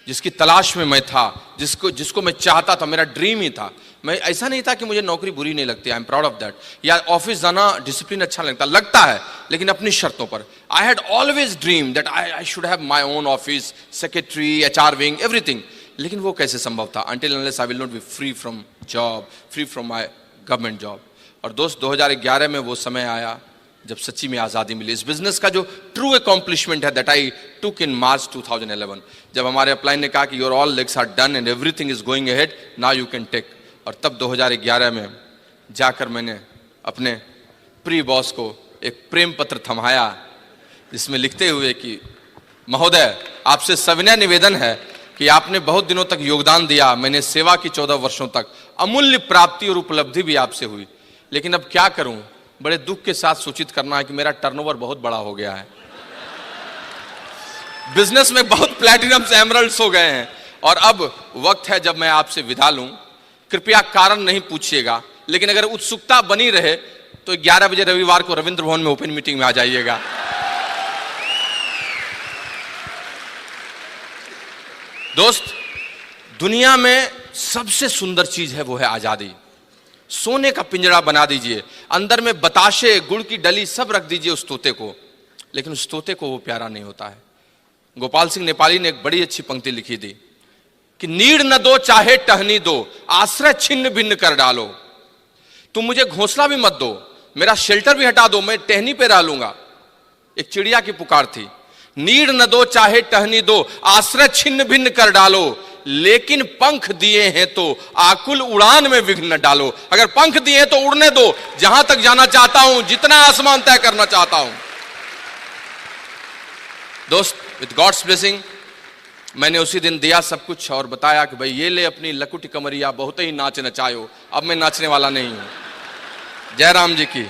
जिसकी तलाश में मैं था, जिसको मैं चाहता था, मेरा ड्रीम ही था। मैं ऐसा नहीं था कि मुझे नौकरी बुरी नहीं लगती, आई एम प्राउड ऑफ दैट, या ऑफिस जाना डिसिप्लिन अच्छा लगता है, लेकिन अपनी शर्तों पर। I had always dream that I should have my own office, secretary, HR wing, everything. लेकिन वो कैसे संभव था? Until unless I will not be free from job, free from my government job. और दोस्त 2011 में वो समय आया जब सच्ची में आज़ादी मिली। इस बिजनेस का जो ट्रू अकॉम्प्लिशमेंट है that I took in March 2011, जब हमारे अपलाइन ने कहा कि your all legs are done and everything is going ahead, now you can take. और तब 2011 में जाकर मैंने अपने प्री बॉस को एक प्रेम पत्र थमाया, जिसमें लिखते हुए कि महोदय, आपसे सविनय निवेदन है कि आपने बहुत दिनों तक योगदान दिया, मैंने सेवा की 14 वर्षों तक, अमूल्य प्राप्ति और उपलब्धि भी आपसे हुई, लेकिन अब क्या करूं? बड़े दुख के साथ सूचित करना है कि मेरा टर्नओवर बहुत बड़ा हो गया है। बिजनेस में बहुत प्लैटिनम्स, एमरल्ड्स हो गए हैं, और अब वक्त है जब मैं आपसे विदा लूं। कृपया कारण नहीं पूछिएगा, लेकिन अगर उत्सुकता बनी रहे तो 11 बजे रविवार को रविंद्र भवन में ओपन मीटिंग में आ जाइएगा। दोस्त, दुनिया में सबसे सुंदर चीज है वो है आजादी। सोने का पिंजरा बना दीजिए, अंदर में बताशे, गुड़ की डली सब रख दीजिए उस तोते को, लेकिन उस तोते को वो प्यारा नहीं होता है। गोपाल सिंह नेपाली ने एक बड़ी अच्छी पंक्ति लिखी थी कि नीड़ न दो चाहे टहनी दो, आश्रय छिन्न भिन्न कर डालो। तुम मुझे घोंसला भी मत दो, मेरा शेल्टर भी हटा दो, मैं टहनी पे रह लूंगा। एक चिड़िया की पुकार थी, नीड़ न दो चाहे टहनी दो, आश्रय छिन्न भिन्न कर डालो, लेकिन पंख दिए हैं तो आकुल उड़ान में विघ्न न डालो। अगर पंख दिए हैं तो उड़ने दो, जहां तक जाना चाहता हूं, जितना आसमान तय करना चाहता हूं। दोस्त, विद गॉड्स ब्लेसिंग मैंने उसी दिन दिया सब कुछ और बताया कि भाई ये ले अपनी लकुटी कमरिया, बहुत ही नाच नचायो। अब मैं नाचने वाला नहीं हूं। जयराम जी की।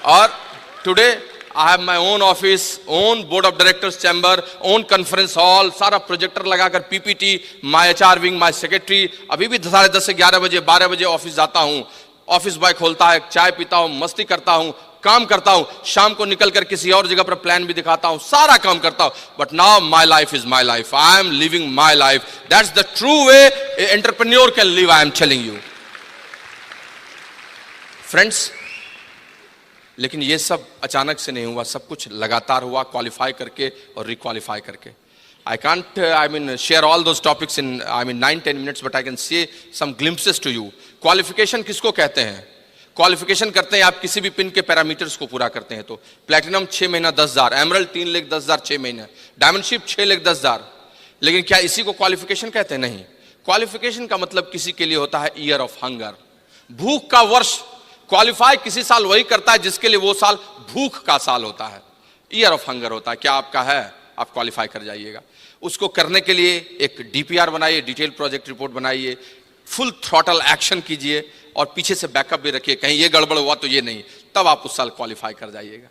और today I have my own office, own board of directors chamber, own conference hall, सारा प्रोजेक्टर लगाकर PPT, my HR wing, my secretary। अभी भी 10:30 से 11 बजे 12 बजे ऑफिस जाता हूँ, ऑफिस बॉय खोलता है, चाय पीता हूँ, मस्ती करता हूँ, काम करता हूँ, शाम को निकलकर किसी और जगह पर प्लान भी दिखाता हूँ, सारा काम करता हूँ। But now my life is my life, I am living my life, that's the true way entrepreneur can live, I am telling you friends. लेकिन ये सब अचानक से नहीं हुआ, सब कुछ लगातार हुआ, क्वालिफाई करके और रिक्वालिफाई करके। I can't, share all those topics in, 9-10 minutes, but I can say some glimpses to you. Qualification किसको कहते हैं? क्वालिफिकेशन करते हैं आप किसी भी पिन के पैरामीटर्स को पूरा करते हैं। तो प्लैटिनम 6 महीना 10,000, एमरल्ड 3,10,000 6 महीने, डायमंडशिप 6,10,000। लेकिन क्या इसी को क्वालिफिकेशन कहते हैं? नहीं। क्वालिफिकेशन का मतलब किसी के लिए होता है ईयर ऑफ हंगर, भूख का वर्ष। क्वालिफाई किसी साल वही करता है जिसके लिए वो साल भूख का साल होता है, ईयर ऑफ हंगर होता है। क्या आपका है? आप क्वालिफाई कर जाइएगा। उसको करने के लिए एक डीपीआर बनाइए, डिटेल प्रोजेक्ट रिपोर्ट बनाइए, फुल थ्रॉटल एक्शन कीजिए और पीछे से बैकअप भी रखिए, कहीं ये गड़बड़ हुआ तो ये नहीं, तब आप उस साल क्वालिफाई कर जाइएगा।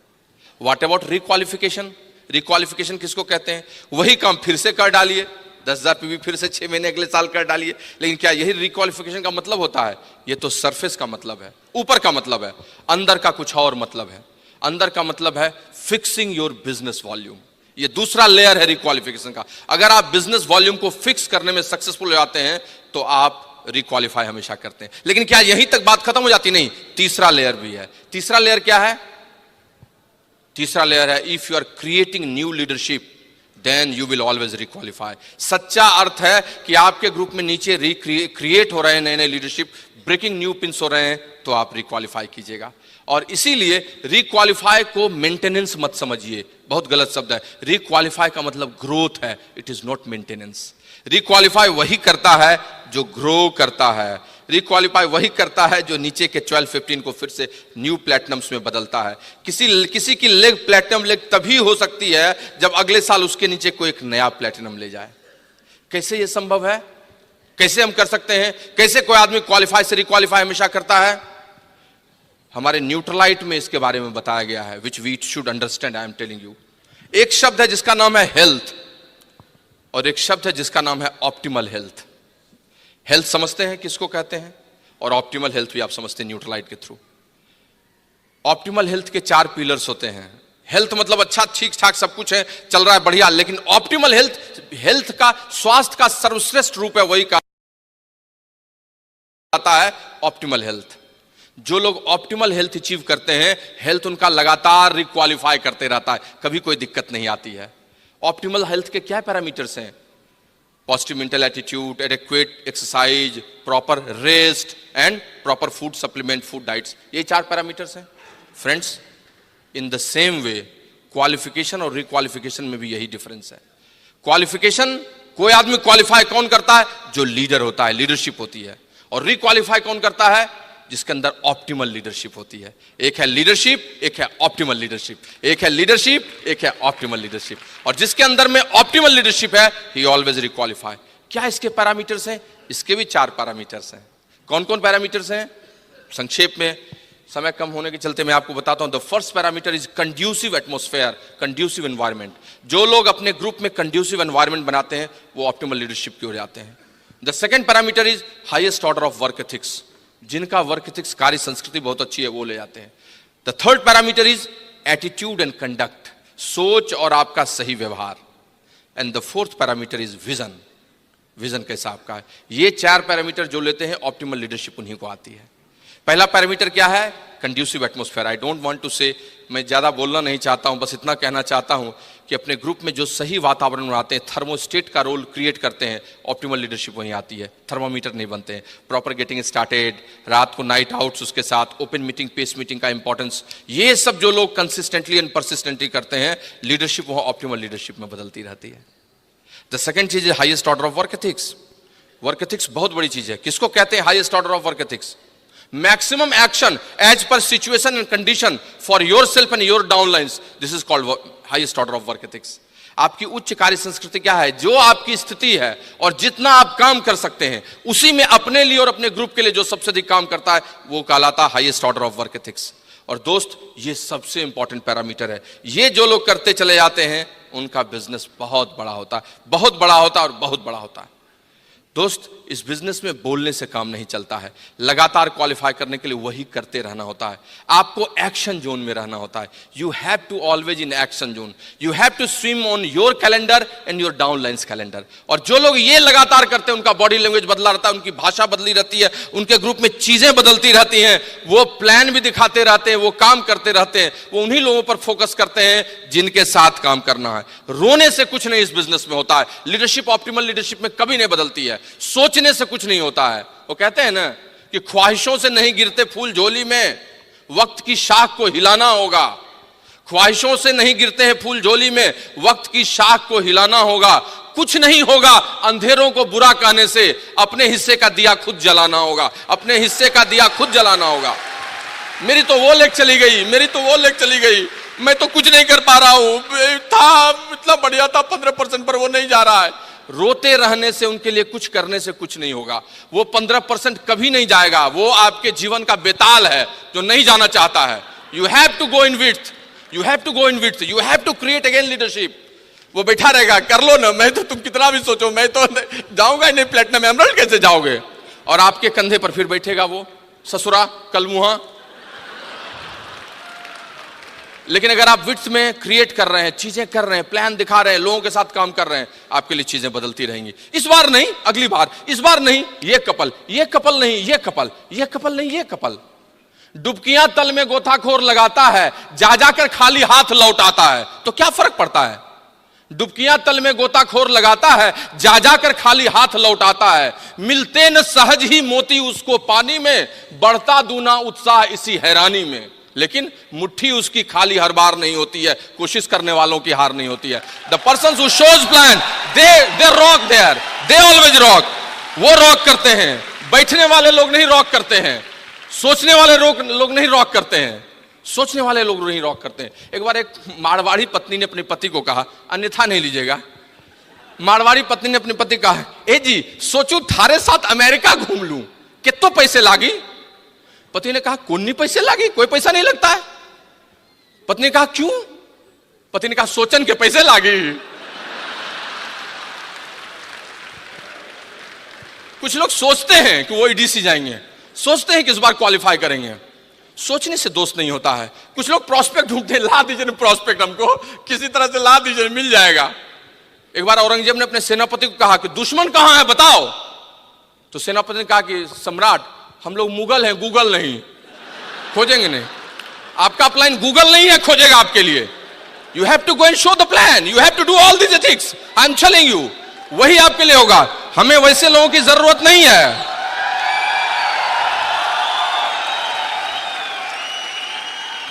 What about रिक्वालिफिकेशन? रिक्वालिफिकेशन किसको कहते हैं? वही काम फिर से कर डालिए, 10,000 पीवी फिर से 6 महीने अगले साल कर डालिए। लेकिन क्या यही रिक्वालिफिकेशन का मतलब होता है? ये तो सरफेस का मतलब है, ऊपर का मतलब है, अंदर का कुछ और मतलब है। अंदर का मतलब है फिक्सिंग योर बिजनेस वॉल्यूम। ये दूसरा लेयर है रिक्वालिफिकेशन का। अगर आप बिजनेस वॉल्यूम को फिक्स करने में सक्सेसफुल हो जाते हैं तो आप रिक्वालिफाई हमेशा करते हैं। लेकिन क्या यहीं तक बात खत्म हो जाती? नहीं, तीसरा लेयर भी है। तीसरा लेयर क्या है? तीसरा लेयर है if you are creating new leadership, then you will always requalify. सच्चा अर्थ है कि आपके ग्रुप में नीचे क्रिएट हो रहे हैं नए नए लीडरशिप, ब्रेकिंग न्यू पिंस हो रहे हैं, तो आप रिक्वालिफाई कीजिएगा। और इसीलिए रिक्वालिफाई को मेंटेनेंस मत समझिए, बहुत गलत शब्द है। रिक्वालिफाई का मतलब ग्रोथ है, इट इज नॉट मेंटेनेंस। रिक्वालिफाई वही करता है जो ग्रो करता है। रिक्वालिफाई वही करता है जो नीचे के 12-15 को फिर से न्यू प्लैटिनम्स में बदलता है। किसी की लेग प्लैटिनम लेग तभी हो सकती है जब अगले साल उसके नीचे कोई एक नया प्लैटिनम ले जाए। कैसे यह संभव है? कैसे हम कर सकते हैं? कैसे कोई आदमी क्वालिफाई से रिक्वालिफाई हमेशा करता है? हमारे न्यूट्रलाइट में इसके बारे में बताया गया है, which we should understand, I am telling you. एक शब्द है जिसका नाम है हेल्थ, और एक शब्द है जिसका नाम है ऑप्टिमल हेल्थ। हेल्थ समझते हैं किसको कहते हैं, और ऑप्टिमल हेल्थ भी आप समझते हैं न्यूट्रलाइट के थ्रू। ऑप्टिमल हेल्थ के 4 पिलर्स होते हैं। हेल्थ मतलब अच्छा, ठीक ठाक सब कुछ है, चल रहा है बढ़िया, लेकिन ऑप्टिमल हेल्थ का, स्वास्थ्य का सर्वश्रेष्ठ रूप है, वही कहा जाता है ऑप्टिमल हेल्थ। जो लोग ऑप्टिमल हेल्थ अचीव करते हैं, हेल्थ उनका लगातार रिक्वालिफाई करते रहता है, कभी कोई दिक्कत नहीं आती है। ऑप्टिमल हेल्थ के क्या पैरामीटर्स हैं? Positive mental attitude, adequate exercise, proper rest and proper food supplement, food diets, ये 4 पैरामीटर्स हैं। Friends, in the same way qualification और रिक्वालिफिकेशन में भी यही डिफरेंस है। क्वालिफिकेशन, कोई आदमी क्वालिफाई कौन करता है? जो लीडर होता है, लीडरशिप होती है। और रिक्वालिफाई कौन करता है? जिसके अंदर ऑप्टिमल लीडरशिप होती है। एक है लीडरशिप, एक है ऑप्टिमल लीडरशिप। एक है लीडरशिप, एक है ऑप्टिमल लीडरशिप। और जिसके अंदर में ऑप्टिमल लीडरशिप है, ही ऑलवेज रिक्वालिफाई। क्या इसके पैरामीटर्स हैं? इसके भी 4 पैरामीटर्स हैं। कौन कौन पैरामीटर्स हैं? संक्षेप में, समय कम होने के चलते मैं आपको बताता हूं। The first parameter is conducive atmosphere, conducive environment. जो लोग अपने ग्रुप में कंड्यूसिव एनवायरनमेंट बनाते हैं, वो ऑप्टिमल लीडरशिप की ओर जाते हैं। The second parameter is highest order of work ethics. जिनका वर्क एथिक्स, कार्य संस्कृति बहुत अच्छी है, वो ले जाते हैं। The third parameter is attitude and conduct, सोच और आपका सही व्यवहार। And the fourth parameter is vision, vision कैसा आपका है। ये 4 पैरामीटर जो लेते हैं, ऑप्टिमल लीडरशिप उन्हीं को आती है। पहला पैरामीटर क्या है? Conducive atmosphere. I don't want to say, मैं ज्यादा बोलना नहीं चाहता हूं, बस इतना कहना चाहता हूं कि अपने ग्रुप में जो सही वातावरण बनाते हैं, थर्मोस्टेट का रोल क्रिएट करते हैं, ऑप्टिमल लीडरशिप वहीं आती है। थर्मोमीटर नहीं बनते हैं। प्रॉपर गेटिंग स्टार्टेड, रात को नाइट आउट्स, उसके साथ ओपन मीटिंग, पेस मीटिंग का इंपॉर्टेंस, ये सब जो लोग कंसिस्टेंटली एंड परसिस्टेंटली करते हैं, लीडरशिप वहां ऑप्टिमल लीडरशिप में बदलती रहती है। द सेकंड चीज है highest order of work ethics. Work ethics बहुत बड़ी चीज है। किसको कहते हैं highest order of work ethics? Maximum action as per situation and condition for your self and your downlines, this is called highest order of work ethics. आपकी उच्च कार्य संस्कृति क्या है? जो आपकी स्थिति है और जितना आप काम कर सकते हैं, उसी में अपने लिए और अपने ग्रुप के लिए जो सबसे अधिक काम करता है, वो कहलाता है highest order of work ethics. और दोस्त, ये सबसे इंपॉर्टेंट पैरामीटर है। ये जो लोग करते चले जाते हैं, उनका बिजनेस बहुत बड़ा होता है, बहुत बड़ा होता है और बहुत बड़ा होता है। दोस्त, इस बिजनेस में बोलने से काम नहीं चलता है। लगातार क्वालिफाई करने के लिए वही करते रहना होता है। आपको एक्शन जोन में रहना होता है। You have to always in action zone. You have to swim on your calendar and your downlines calendar. और जो लोग ये लगातार करते हैं, उनका बॉडी लैंग्वेज बदला रहता है, उनकी भाषा बदली रहती है, उनके ग्रुप में चीजें बदलती रहती हैं, वो प्लान भी दिखाते रहते हैं, वो काम करते रहते हैं, वो उन्हीं लोगों पर फोकस करते हैं जिनके साथ काम करना है। रोने से कुछ नहीं इस बिजनेस में होता है। लीडरशिप ऑप्टिमल लीडरशिप में कभी नहीं बदलती है। सोचने से कुछ नहीं होता है। वो कहते हैं ना कि ख्वाहिशों से नहीं गिरते फूल झोली में, वक्त की शाख को हिलाना होगा। ख्वाहिशों से नहीं गिरते हैं फूल झोली में, वक्त की शाख को हिलाना होगा। कुछ नहीं होगा अंधेरों को बुरा कहने से, अपने हिस्से का दिया खुद जलाना होगा। अपने हिस्से का दिया खुद जलाना होगा। मेरी तो वो लेग चली गई, मेरी तो वो लेग चली गई, मैं तो कुछ नहीं कर पा रहा हूं, था इतना बढ़िया था 15% पर वो नहीं जा रहा है। रोते रहने से, उनके लिए कुछ करने से कुछ नहीं होगा। वो 15% कभी नहीं जाएगा। वो आपके जीवन का बेताल है जो नहीं जाना चाहता है। You have to go in width, you have to go in width, you have to create again leadership. वो बैठा रहेगा, कर लो ना, मैं तो, तुम कितना भी सोचो, मैं तो जाऊंगा ही नहीं, प्लेटिनम एमराल्ड कैसे जाओगे? और आपके कंधे पर फिर बैठेगा वो ससुरा कलमुहा। लेकिन अगर आप विट्स में क्रिएट कर रहे हैं, चीजें कर रहे हैं, प्लान दिखा रहे हैं, लोगों के साथ काम कर रहे हैं, आपके लिए चीजें बदलती रहेंगी। इस बार नहीं, अगली बार, इस बार नहीं, ये कपल नहीं, ये कपल, ये कपल नहीं, ये कपल। डुबकियां तल में गोताखोर लगाता है, जा जाकर खाली हाथ लौट आता है, तो क्या फर्क पड़ता है? डुबकियां तल में गोताखोर लगाता है, जा जाकर खाली हाथ लौटाता है। मिलते न सहज ही मोती उसको पानी में, बढ़ता दूना उत्साह इसी हैरानी में। लेकिन मुट्ठी उसकी खाली हर बार नहीं होती है, कोशिश करने वालों की हार नहीं होती है। The person who shows plan they rock there, they always rock. वो रॉक करते हैं, बैठने वाले लोग नहीं रॉक करते हैं, सोचने वाले लोग नहीं रॉक करते हैं, सोचने वाले लोग नहीं रॉक करते हैं। एक बार एक मारवाड़ी पत्नी ने अपने पति को कहा, अन्यथा नहीं लीजिएगा, मारवाड़ी पत्नी ने अपने पति को कहा, ए जी सोचू थारे साथ अमेरिका घूम लूं, कितो पैसे लागी? पति ने कहा, कौन नहीं पैसे लागी, कोई पैसा नहीं लगता है। पत्नी ने कहा, क्यों? पति ने कहा, सोचन के पैसे लागी। कुछ लोग सोचते हैं कि वो ईडीसी जाएंगे, सोचते हैं कि इस बार क्वालिफाई करेंगे, सोचने से दोस्त नहीं होता है। कुछ लोग प्रोस्पेक्ट ढूंढते हैं, ला दीजिए प्रोस्पेक्ट, हमको किसी तरह से ला दीजिए, मिल जाएगा। एक बार औरंगजेब ने अपने सेनापति को कहा कि दुश्मन कहां है बताओ। तो सेनापति ने कहा कि सम्राट हम लोग मुगल हैं, गूगल नहीं, खोजेंगे नहीं। आपका प्लान गूगल नहीं है, खोजेगा आपके लिए। You have to go and show the plan, you have to do all this ethics, I am telling you, वही आपके लिए होगा। हमें वैसे लोगों की जरूरत नहीं है।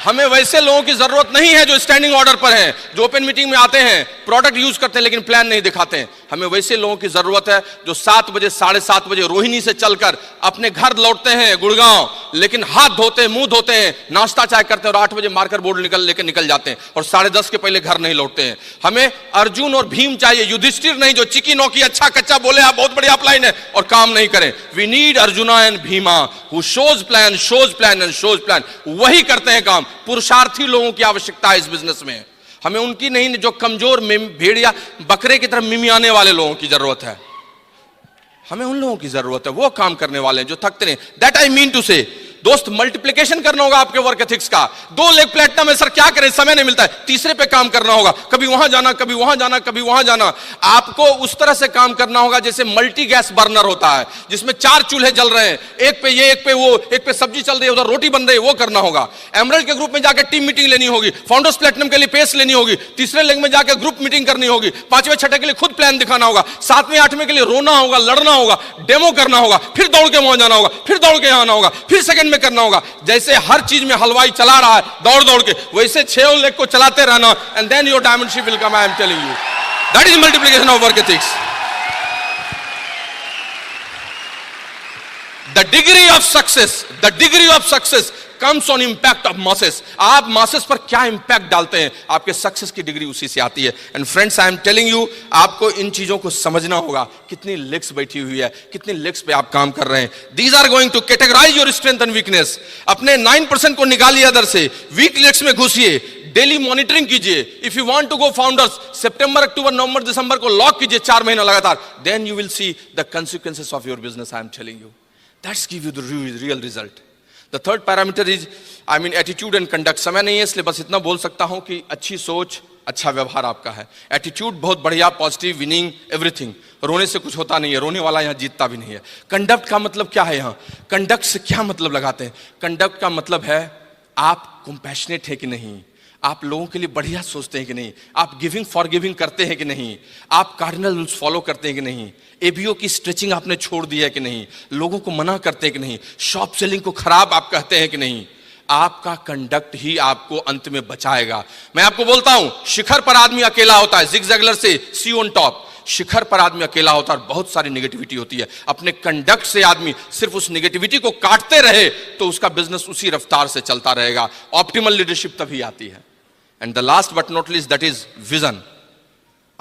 हमें वैसे लोगों की जरूरत नहीं है जो स्टैंडिंग ऑर्डर पर हैं, जो ओपन मीटिंग में आते हैं, प्रोडक्ट यूज करते हैं लेकिन प्लान नहीं दिखाते हैं। हमें वैसे लोगों की जरूरत है जो 7 बजे 7:30 बजे रोहिणी से चलकर अपने घर लौटते हैं गुड़गांव, लेकिन हाथ धोते हैं, मुंह धोते हैं, नाश्ता चाय करते हैं और 8 बजे मार्कर बोर्ड लेकर निकल जाते हैं और 10:30 के पहले घर नहीं लौटते हैं। हमें अर्जुन और भीम चाहिए, युधिष्ठिर नहीं जो चिकी नौकी अच्छा कच्चा बोले आप बहुत बढ़िया प्लान है और काम नहीं करें। We need Arjuna and Bhima who shows plan and shows plan, वही करते हैं काम। पुरुषार्थी लोगों की आवश्यकता है इस बिजनेस में, हमें उनकी नहीं जो कमजोर भेड़िया बकरे की तरह मिमियाने वाले लोगों की जरूरत है। हमें उन लोगों की जरूरत है, वो काम करने वाले हैं जो थकते नहीं। दैट आई मीन टू से दोस्त, मल्टीप्लिकेशन करना होगा आपके वर्क एथिक्स का। 2 लेग प्लेटिनम में सर क्या करें, समय नहीं मिलता है, तीसरे पे काम करना होगा, कभी वहां जाना कभी वहां जाना कभी वहां जाना। आपको उस तरह से काम करना होगा जैसे मल्टी गैस बर्नर होता है जिसमें 4 चूल्हे जल रहे हैं, एक पे ये, एक पे वो, एक पे सब्जी चल रही है, उधर रोटी बन रही है, वो करना होगा। एमरल्ड के ग्रुप में जाकर टीम मीटिंग लेनी होगी, फाउंडर्स प्लेटिनम के लिए पेस लेनी होगी, तीसरे लेग में जाकर ग्रुप मीटिंग करनी होगी, 5वें 6ठे के लिए खुद प्लान दिखाना होगा, 7वें 8वें के लिए रोना होगा, लड़ना होगा, डेमो करना होगा, फिर दौड़ के वहां जाना होगा, फिर दौड़ के आना होगा, फिर सेकंड में करना होगा। जैसे हर चीज में हलवाई चला रहा है दौड़ दौड़ के, वैसे 6 लेग को चलाते रहना, and then your diamond ship will come. I am telling you, that is multiplication of work ethics. The degree of success comes on impact of masses. आप मासेस पर क्या इंपैक्ट डालते हैं, आपके सक्सेस की डिग्री उसी से आती है। And friends, I am telling you, आपको इन चीजों को समझना होगा। कितनी लेग्स बैठी हुई है, कितनी लेग्स पे आप काम कर रहे हैं। These are going to categorize your strength and weakness. अपने 9% को निकालिए अदर से, वीक लेग्स में घुसिए, डेली मॉनिटरिंग कीजिए। If you want to go founders, सितंबर अक्टूबर नवंबर दिसंबर को लॉक कीजिए 4 महीना लगातार, then you will see the consequences of your business. I am telling you, that's give you the real result. The third parameter is, I mean, attitude and conduct। समय नहीं है इसलिए बस इतना बोल सकता हूं कि अच्छी सोच, अच्छा व्यवहार आपका है। एटीट्यूड बहुत बढ़िया, पॉजिटिव, विनिंग, एवरीथिंग। रोने से कुछ होता नहीं है, रोने वाला यहाँ जीतता भी नहीं है। कंडक्ट का मतलब क्या है, यहाँ कंडक्ट से क्या मतलब लगाते हैं? कंडक्ट का मतलब है आप कंपैशनेट है कि नहीं, आप लोगों के लिए बढ़िया सोचते हैं कि नहीं, आप गिविंग फॉर गिविंग करते हैं कि नहीं, आप कार्डिनल रूल्स फॉलो करते हैं कि नहीं, एबीओ की स्ट्रेचिंग आपने छोड़ दी है कि नहीं, लोगों को मना करते हैं कि नहीं, शॉप सेलिंग को खराब आप कहते हैं कि नहीं। आपका कंडक्ट ही आपको अंत में बचाएगा। मैं आपको बोलता हूं, शिखर पर आदमी अकेला होता है, जिग जैगलर से सी ऑन टॉप। शिखर पर आदमी अकेला होता है और बहुत सारी नेगेटिविटी होती है। अपने कंडक्ट से आदमी सिर्फ उस नेगेटिविटी को काटते रहे तो उसका बिजनेस उसी रफ्तार से चलता रहेगा। ऑप्टिमल लीडरशिप तभी आती है। And the last but not least, that is vision.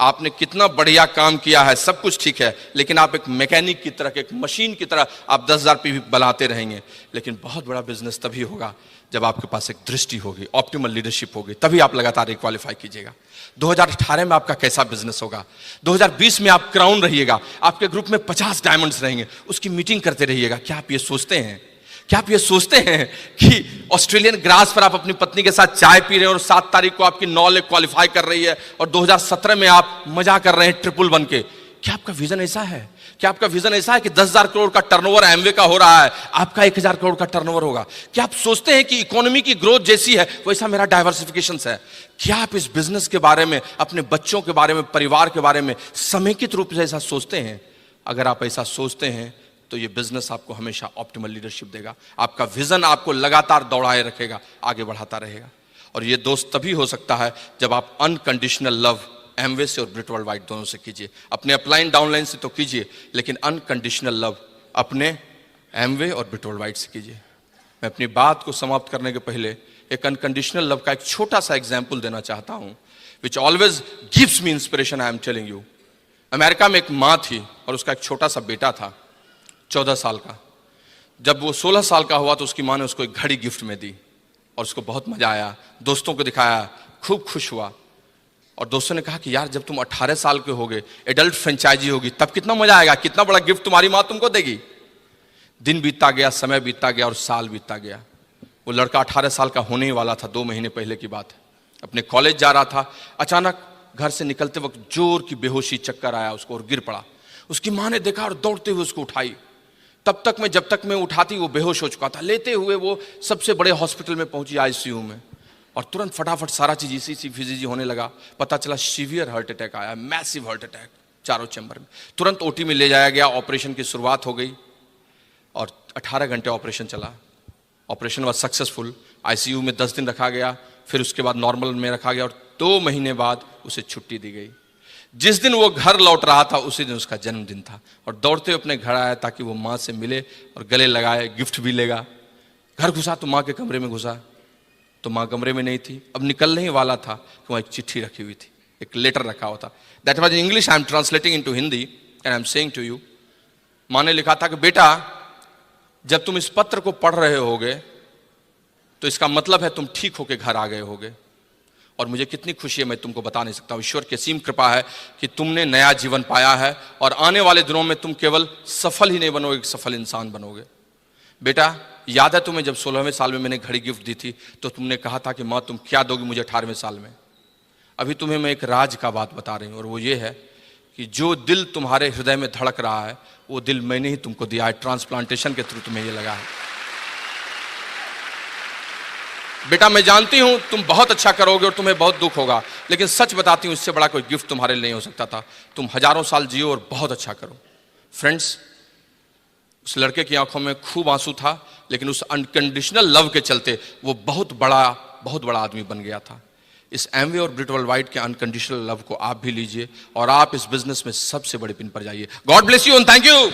आपने कितना बढ़िया काम किया है, सब कुछ ठीक है, लेकिन आप एक मैकेनिक की तरह, एक मशीन की तरह आप 10,000 पीवी बनाते रहेंगे, लेकिन बहुत बड़ा बिजनेस तभी होगा जब आपके पास एक दृष्टि होगी, ऑप्टिमल लीडरशिप होगी, तभी आप लगातार क्वालिफाई कीजिएगा। 2018 में आपका कैसा बिजनेस होगा, 2020 में आप क्राउन रहिएगा, आपके ग्रुप में 50 डायमंड्स रहेंगे, उसकी मीटिंग करते रहिएगा। क्या आप ये सोचते हैं, क्या आप ये सोचते हैं कि ऑस्ट्रेलियन ग्रास पर आप अपनी पत्नी के साथ चाय पी रहे हैं और 7 तारीख को आपकी 9 लेग क्वालिफाई कर रही है और 2017 में आप मजा कर रहे हैं ट्रिपल बन के? क्या आपका विजन ऐसा है? क्या आपका विजन ऐसा है कि 10,000 करोड़ का टर्नओवर एमवे का हो रहा है, आपका 1,000 करोड़ का टर्नओवर होगा? क्या आप सोचते हैं कि इकोनॉमी की ग्रोथ जैसी है वैसा मेरा डाइवर्सिफिकेशन है? क्या आप इस बिजनेस के बारे में, अपने बच्चों के बारे में, परिवार के बारे में समेकित रूप से ऐसा सोचते हैं? अगर आप ऐसा सोचते हैं तो ये बिजनेस आपको हमेशा ऑप्टिमल लीडरशिप देगा। आपका विजन आपको लगातार दौड़ाए रखेगा, आगे बढ़ाता रहेगा। और ये दोस्त तभी हो सकता है जब आप अनकंडीशनल लव एमवे से और ब्रिट वर्ल्ड वाइड दोनों से कीजिए। अपने अपलाइन डाउनलाइन से तो कीजिए, लेकिन अनकंडीशनल लव अपने एमवे और ब्रिट वर्ल्ड वाइड से कीजिए। मैं अपनी बात को समाप्त करने के पहले एक अनकंडीशनल लव का एक छोटा सा एग्जाम्पल देना चाहता हूं, which always gives me inspiration. I am telling you, America में एक माँ थी और उसका एक छोटा सा बेटा था, 14 साल का। जब वो 16 साल का हुआ तो उसकी माँ ने उसको एक घड़ी गिफ्ट में दी और उसको बहुत मजा आया, दोस्तों को दिखाया, खूब खुश हुआ। और दोस्तों ने कहा कि यार जब तुम 18 साल के होगे, एडल्ट फ्रेंचाइजी होगी, तब कितना मजा आएगा, कितना बड़ा गिफ्ट तुम्हारी माँ तुमको देगी। दिन बीतता गया, समय बीतता गया और साल बीतता गया। वो लड़का 18 साल का होने ही वाला था, 2 महीने पहले की बात है। अपने कॉलेज जा रहा था, अचानक घर से निकलते वक्त जोर की बेहोशी, चक्कर आया उसको और गिर पड़ा। उसकी माँ ने देखा और दौड़ते हुए उसको उठाई। जब तक मैं उठाती वो बेहोश हो चुका था। लेते हुए वो सबसे बड़े हॉस्पिटल में पहुंची, आईसीयू में, और तुरंत फटाफट सारा चीज इसी फिजिजी होने लगा। पता चला सीवियर हार्ट अटैक आया, मैसिव हार्ट अटैक, चारों चैम्बर में। तुरंत ओटी में ले जाया गया, ऑपरेशन की शुरुआत हो गई और 18 घंटे ऑपरेशन चला। Operation was successful. आईसीयू में 10 दिन रखा गया, फिर उसके बाद नॉर्मल में रखा गया और 2 महीने बाद उसे छुट्टी दी गई। जिस दिन वो घर लौट रहा था उसी दिन उसका जन्मदिन था और दौड़ते हुए अपने घर आया ताकि वो माँ से मिले और गले लगाए, गिफ्ट भी लेगा। घर घुसा तो माँ के कमरे में घुसा तो माँ कमरे में नहीं थी। अब निकलने ही वाला था कि वहाँ एक चिट्ठी रखी हुई थी, एक लेटर रखा हुआ था। That was in English, I am translating into Hindi and I am saying to you. माँ ने लिखा था कि बेटा, जब तुम इस पत्र को पढ़ रहे होगे तो इसका मतलब है तुम ठीक होके घर आ गए होगे। और मुझे कितनी खुशी है मैं तुमको बता नहीं सकता। ईश्वर की असीम कृपा है कि तुमने नया जीवन पाया है और आने वाले दिनों में तुम केवल सफल ही नहीं बनोगे, सफल इंसान बनोगे। बेटा, याद है तुम्हें जब 16वें साल में मैंने घड़ी गिफ्ट दी थी तो तुमने कहा था कि माँ तुम क्या दोगी मुझे 18वें साल में। अभी तुम्हें मैं एक राज का बात बता रही हूँ और वो ये है कि जो दिल तुम्हारे हृदय में धड़क रहा है वो दिल मैंने ही तुमको दिया है, ट्रांसप्लांटेशन के थ्रू तुम्हें ये लगा है। बेटा, मैं जानती हूं तुम बहुत अच्छा करोगे और तुम्हें बहुत दुख होगा, लेकिन सच बताती हूं इससे बड़ा कोई गिफ्ट तुम्हारे लिए नहीं हो सकता था। तुम हजारों साल जियो और बहुत अच्छा करो। फ्रेंड्स, उस लड़के की आंखों में खूब आंसू था, लेकिन उस अनकंडीशनल लव के चलते वो बहुत बड़ा आदमी बन गया था। इस एमवे और ब्रिट वर्ल्ड वाइड के अनकंडीशनल लव को आप भी लीजिए और आप इस बिजनेस में सबसे बड़े पिन पर जाइए। God bless you and thank you.